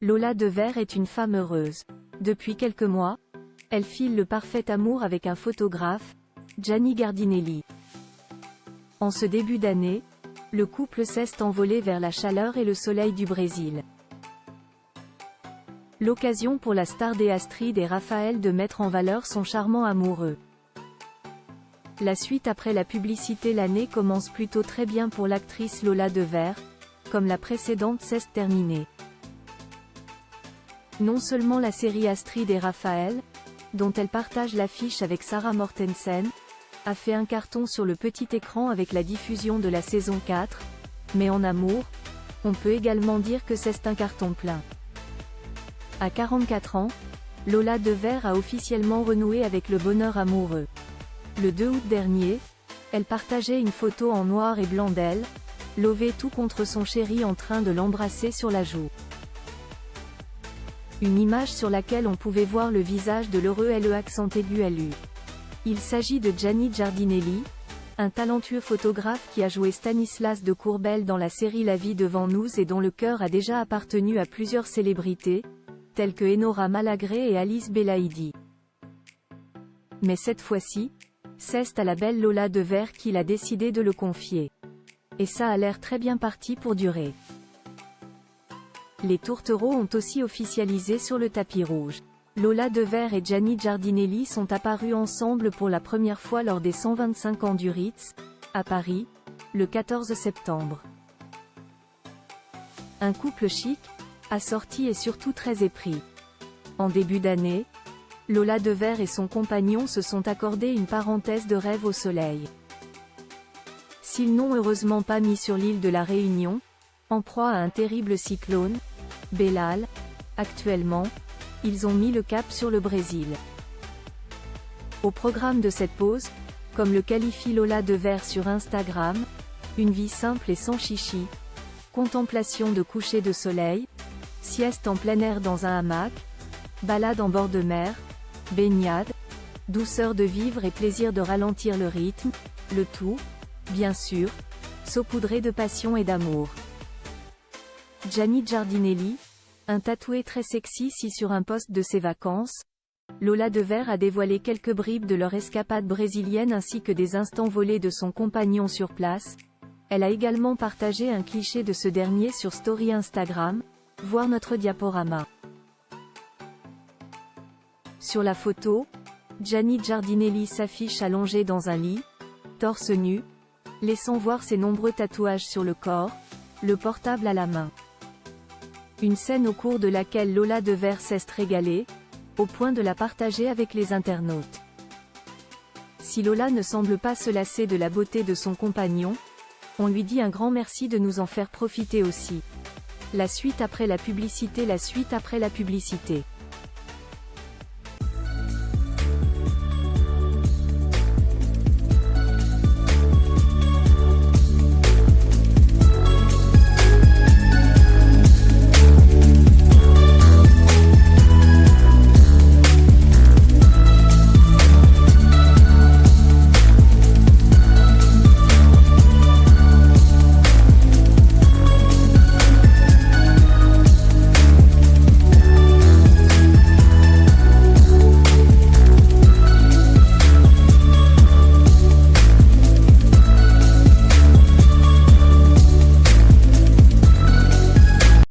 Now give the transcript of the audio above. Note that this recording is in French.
Lola Devers est une femme heureuse. Depuis quelques mois, elle file le parfait amour avec un photographe, Gianni Gardinelli. En ce début d'année, le couple s'est envolé vers la chaleur et le soleil du Brésil. L'occasion pour la star des Astrid et Raphaël de mettre en valeur son charmant amoureux. La suite après la publicité. L'année commence plutôt très bien pour l'actrice Lola Devers, comme la précédente s'est terminée. Non seulement la série Astrid et Raphaël, dont elle partage l'affiche avec Sarah Mortensen, a fait un carton sur le petit écran avec la diffusion de la saison 4, mais en amour, on peut également dire que c'est un carton plein. À 44 ans, Lola Devers a officiellement renoué avec le bonheur amoureux. Le 2 août dernier, elle partageait une photo en noir et blanc d'elle, levée tout contre son chéri en train de l'embrasser sur la joue. Une image sur laquelle on pouvait voir le visage de l'heureux LE. Il s'agit de Gianni Gardinelli, un talentueux photographe qui a joué Stanislas de Courbel dans la série La vie devant nous et dont le cœur a déjà appartenu à plusieurs célébrités, telles que Enora Malagré et Alice Belaïdi. Mais cette fois-ci, c'est à la belle Lola Devers qu'il a décidé de le confier. Et ça a l'air très bien parti pour durer. Les tourtereaux ont aussi officialisé sur le tapis rouge. Lola Devers et Gianni Gardinelli sont apparus ensemble pour la première fois lors des 125 ans du Ritz, à Paris, le 14 septembre. Un couple chic, assorti et surtout très épris. En début d'année, Lola Devers et son compagnon se sont accordé une parenthèse de rêve au soleil. S'ils n'ont heureusement pas mis sur l'île de la Réunion, en proie à un terrible cyclone, Bellal, actuellement, ils ont mis le cap sur le Brésil. Au programme de cette pause, comme le qualifie Lola Devers sur Instagram, une vie simple et sans chichi, contemplation de coucher de soleil, sieste en plein air dans un hamac, balade en bord de mer, baignade, douceur de vivre et plaisir de ralentir le rythme, le tout, bien sûr, saupoudré de passion et d'amour. Gianni Gardinelli, un tatoué très sexy sur un post de ses vacances, Lola Devers a dévoilé quelques bribes de leur escapade brésilienne ainsi que des instants volés de son compagnon sur place. Elle a également partagé un cliché de ce dernier sur Story Instagram, voir notre diaporama. Sur la photo, Gianni Gardinelli s'affiche allongé dans un lit, torse nu, laissant voir ses nombreux tatouages sur le corps, le portable à la main. Une scène au cours de laquelle Lola Devers s'est régalée, au point de la partager avec les internautes. Si Lola ne semble pas se lasser de la beauté de son compagnon, on lui dit un grand merci de nous en faire profiter aussi. La suite après la publicité.